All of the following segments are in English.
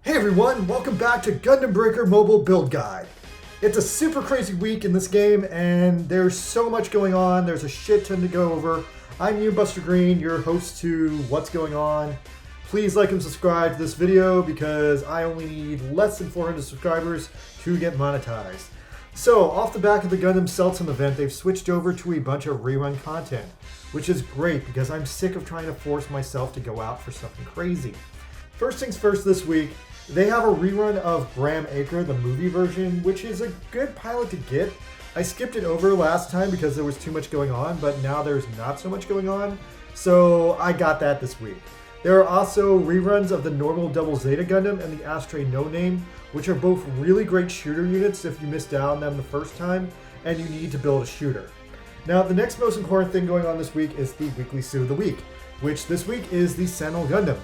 Hey everyone, welcome back to Gundam Breaker Mobile Build Guide. It's a super crazy week in this game and there's so much going on, there's a shit ton to go over. I'm you, Buster Green, your host to What's Going On. Please like and subscribe to this video because I only need less than 400 subscribers to get monetized. So, off the back of the Gundam Seltsum event, they've switched over to a bunch of rerun content, which is great because I'm sick of trying to force myself to go out for something crazy. First things first this week, they have a rerun of Graham Acre, the movie version, which is a good pilot to get. I skipped it over last time because there was too much going on, but now there's not so much going on, so I got that this week. There are also reruns of the normal Double Zeta Gundam and the Ashtray No Name, which are both really great shooter units if you missed out on them the first time and you need to build a shooter. Now, the next most important thing going on this week is the weekly suit of the week, which this week is the Sentinel Gundam.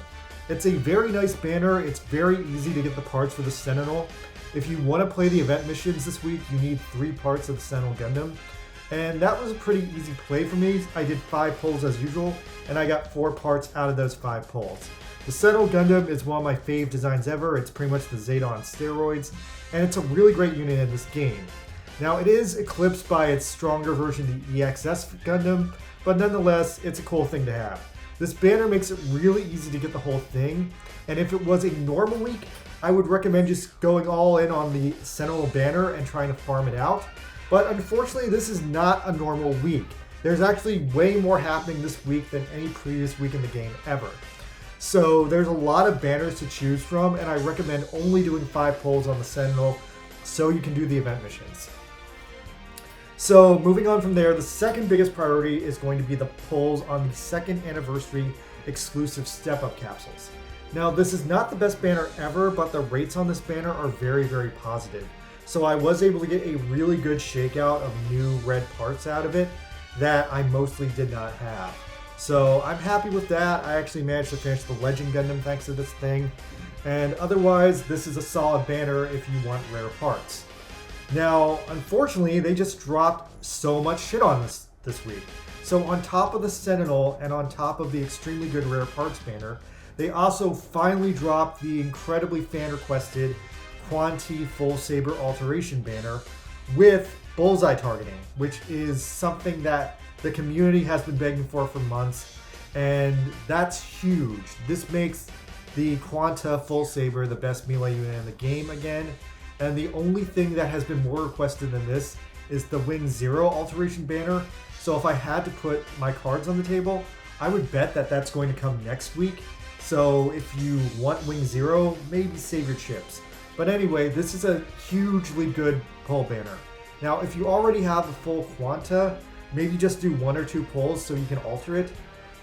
It's a very nice banner. It's very easy to get the parts for the Sentinel. If you want to play the event missions this week, you need 3 parts of the Sentinel Gundam. And that was a pretty easy play for me. I did 5 pulls as usual, and I got 4 parts out of those 5 pulls. The Sentinel Gundam is one of my fave designs ever. It's pretty much the Zeta on steroids, and it's a really great unit in this game. Now, it is eclipsed by its stronger version, the EXS Gundam, but nonetheless, it's a cool thing to have. This banner makes it really easy to get the whole thing, and if it was a normal week, I would recommend just going all in on the Sentinel banner and trying to farm it out. But unfortunately, this is not a normal week. There's actually way more happening this week than any previous week in the game ever. So there's a lot of banners to choose from, and I recommend only doing 5 pulls on the Sentinel so you can do the event missions. So moving on from there, the second biggest priority is going to be the pulls on the 2nd anniversary exclusive step-up capsules. Now, this is not the best banner ever, but the rates on this banner are very, very positive. So I was able to get a really good shakeout of new red parts out of it that I mostly did not have. So I'm happy with that. I actually managed to finish the Legend Gundam thanks to this thing. And otherwise, this is a solid banner if you want rare parts. Now, unfortunately, they just dropped so much shit on this week. So on top of the Sentinel and on top of the extremely good rare parts banner, they also finally dropped the incredibly fan-requested Quanti Full Saber Alteration banner with bullseye targeting, which is something that the community has been begging for months, and that's huge. This makes the Quanta Full Saber the best melee unit in the game again, and the only thing that has been more requested than this is the Wing Zero Alteration banner. So if I had to put my cards on the table, I would bet that that's going to come next week. So if you want Wing Zero, maybe save your chips. But anyway, this is a hugely good pull banner. Now, if you already have the full Quanta, maybe just do 1 or 2 pulls so you can alter it.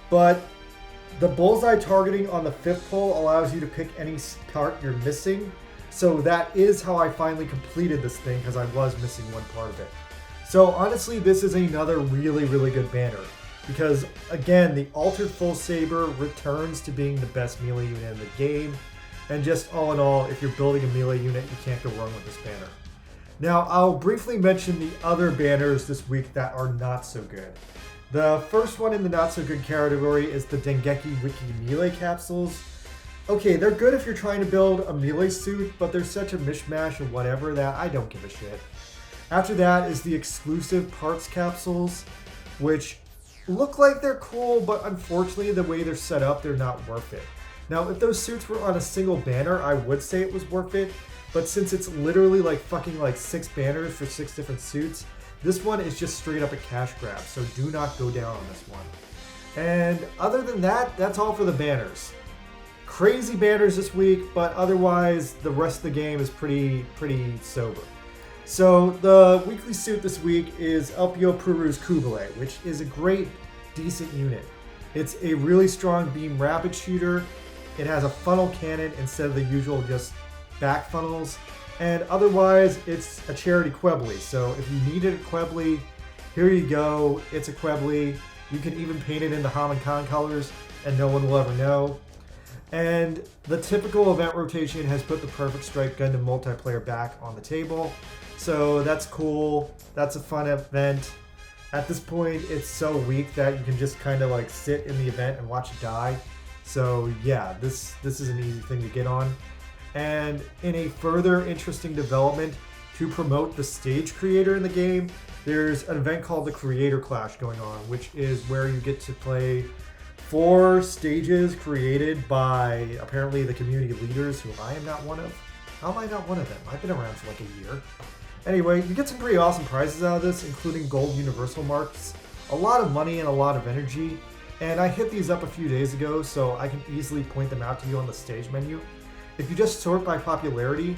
But the bullseye targeting on the 5th pull allows you to pick any card you're missing. So that is how I finally completed this thing, because I was missing one part of it. So honestly, this is another really, really good banner. Because again, the Altered Full Saber returns to being the best melee unit in the game. And just all in all, if you're building a melee unit, you can't go wrong with this banner. Now, I'll briefly mention the other banners this week that are not so good. The first one in the not so good category is the Dengeki Wiki Melee capsules. Okay, they're good if you're trying to build a melee suit, but they're such a mishmash of whatever that I don't give a shit. After that is the exclusive parts capsules, which look like they're cool, but unfortunately the way they're set up, they're not worth it. Now, if those suits were on a single banner, I would say it was worth it, but since it's literally like 6 banners for 6 different suits, this one is just straight up a cash grab, so do not go down on this one. And other than that, that's all for the banners. Crazy banners this week, but otherwise the rest of the game is pretty sober. So the weekly suit this week is LPO Puru's Kubile, which is a great, decent unit. It's a really strong beam rapid shooter. It has a funnel cannon instead of the usual just back funnels. And otherwise, it's a charity Quebly. So if you needed a Quebly, here you go. It's a Quebly. You can even paint it in the Haman Khan colors and no one will ever know. And the typical event rotation has put the Perfect Strike Gundam multiplayer back on the table. So that's cool. That's a fun event. At this point, it's so weak that you can just kind of like sit in the event and watch it die. So yeah, this is an easy thing to get on. And in a further interesting development to promote the stage creator in the game, there's an event called the Creator Clash going on, which is where you get to play 4 stages created by apparently the community leaders, who I am not one of. How am I not one of them? I've been around for like a year. Anyway, you get some pretty awesome prizes out of this, including gold universal marks, a lot of money, and a lot of energy. And I hit these up a few days ago, so I can easily point them out to you on the stage menu. If you just sort by popularity,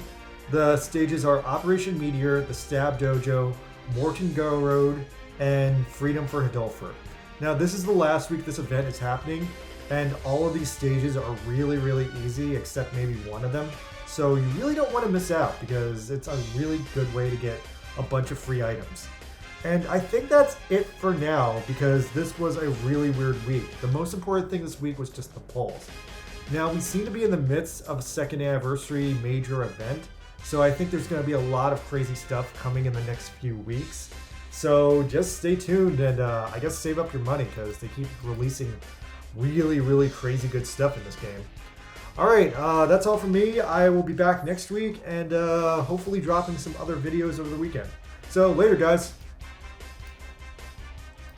the stages are Operation Meteor, the Stab Dojo, Morton Go Road, and Freedom for Hidolfer. Now, this is the last week this event is happening, and all of these stages are really, really easy, except maybe one of them. So you really don't want to miss out, because it's a really good way to get a bunch of free items. And I think that's it for now, because this was a really weird week. The most important thing this week was just the polls. Now, we seem to be in the midst of a 2nd anniversary major event, so I think there's going to be a lot of crazy stuff coming in the next few weeks. So just stay tuned and I guess save up your money, because they keep releasing really, really crazy good stuff in this game. Alright, that's all from me. I will be back next week and hopefully dropping some other videos over the weekend. So later, guys.